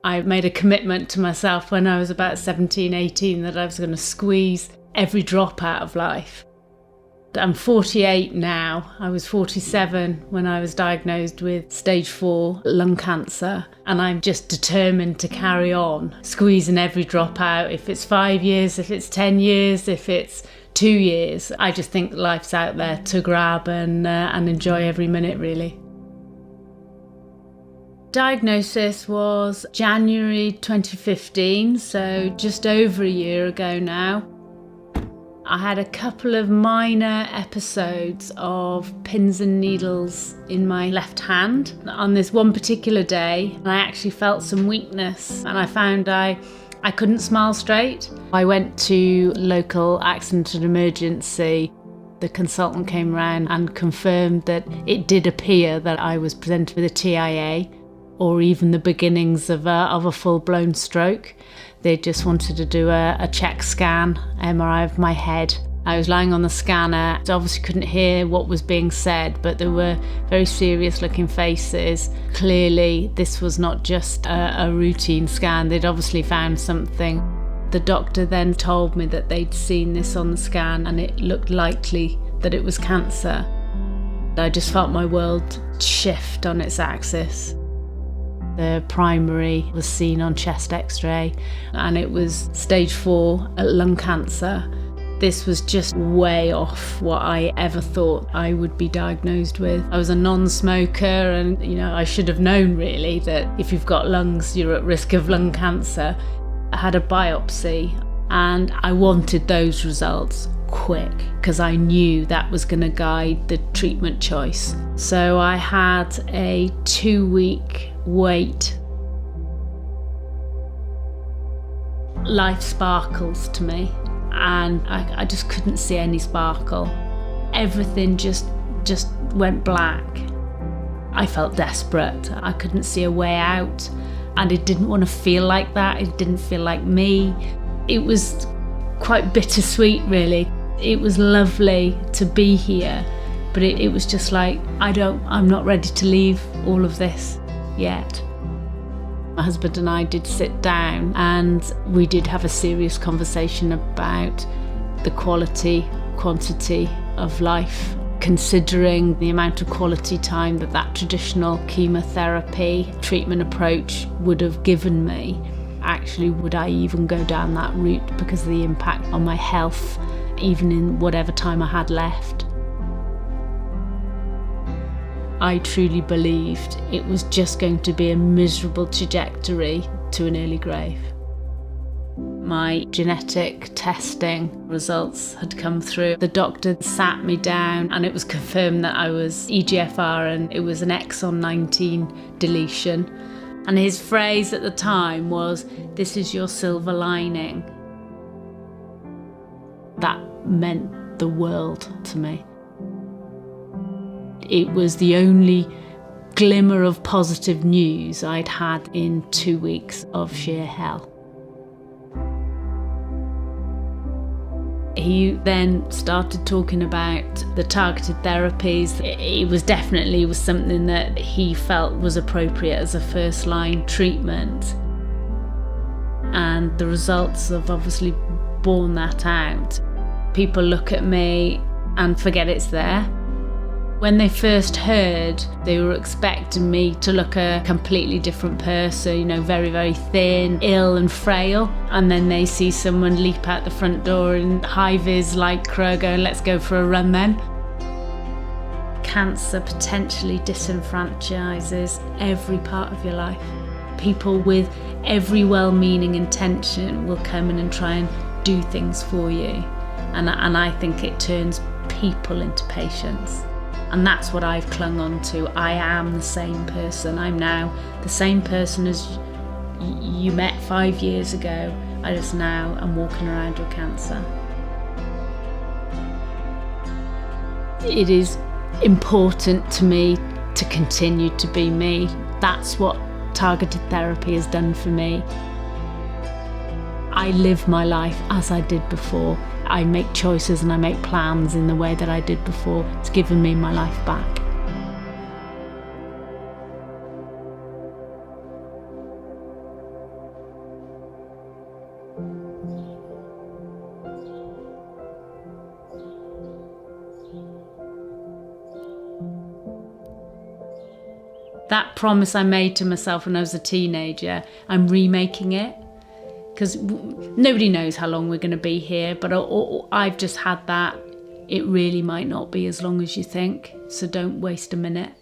I made a commitment to myself when I was about 17, 18 that I was going to squeeze every drop out of life. I'm 48 now. I was 47 when I was diagnosed with stage 4 lung cancer, and I'm just determined to carry on, squeezing every drop out. If it's 5 years, if it's 10 years, if it's 2 years, I just think life's out there to grab and enjoy every minute, really. Diagnosis was January 2015, so just over a year ago now. I had a couple of minor episodes of pins and needles in my left hand. On this one particular day, I actually felt some weakness, and I found I couldn't smile straight. I went to local accident and emergency. The consultant came around and confirmed that it did appear that I was presented with a TIA, or even the beginnings of a full-blown stroke. They just wanted to do a check scan, MRI of my head. I was lying on the scanner. I obviously couldn't hear what was being said, but there were very serious looking faces. Clearly, this was not just a routine scan. They'd obviously found something. The doctor then told me that they'd seen this on the scan and it looked likely that it was cancer. I just felt my world shift on its axis. The primary was seen on chest x-ray and it was stage 4 lung cancer. This was just way off what I ever thought I would be diagnosed with. I was a non-smoker and, I should have known really that if you've got lungs, you're at risk of lung cancer. I had a biopsy and I wanted those results quick because I knew that was going to guide the treatment choice. So I had a 2-week wait. Life sparkles to me and I just couldn't see any sparkle. Everything just went black. I felt desperate. I couldn't see a way out and it didn't want to feel like that. It didn't feel like me. It was quite bittersweet really. It was lovely to be here, but it was just like, I'm not ready to leave all of this yet. My husband and I did sit down and we did have a serious conversation about the quality, quantity of life, considering the amount of quality time that traditional chemotherapy treatment approach would have given me. Actually, would I even go down that route because of the impact on my health, even in whatever time I had left? I truly believed it was just going to be a miserable trajectory to an early grave. My genetic testing results had come through. The doctor sat me down and it was confirmed that I was EGFR and it was an exon 19 deletion. And his phrase at the time was, "This is your silver lining." That meant the world to me. It was the only glimmer of positive news I'd had in 2 weeks of sheer hell. He then started talking about the targeted therapies. It was definitely something that he felt was appropriate as a first-line treatment. And the results have obviously borne that out. People look at me and forget it's there. When they first heard, they were expecting me to look a completely different person, very, very thin, ill and frail. And then they see someone leap out the front door in high-vis lycra going, "Let's go for a run then." Cancer potentially disenfranchises every part of your life. People with every well-meaning intention will come in and try and do things for you. And I think it turns people into patients. And that's what I've clung on to. I am the same person. I'm now the same person as you met 5 years ago. I just now am walking around with cancer. It is important to me to continue to be me. That's what targeted therapy has done for me. I live my life as I did before. I make choices and I make plans in the way that I did before. It's given me my life back. That promise I made to myself when I was a teenager, I'm remaking it. Because nobody knows how long we're going to be here, but I've just had that. It really might not be as long as you think, so don't waste a minute.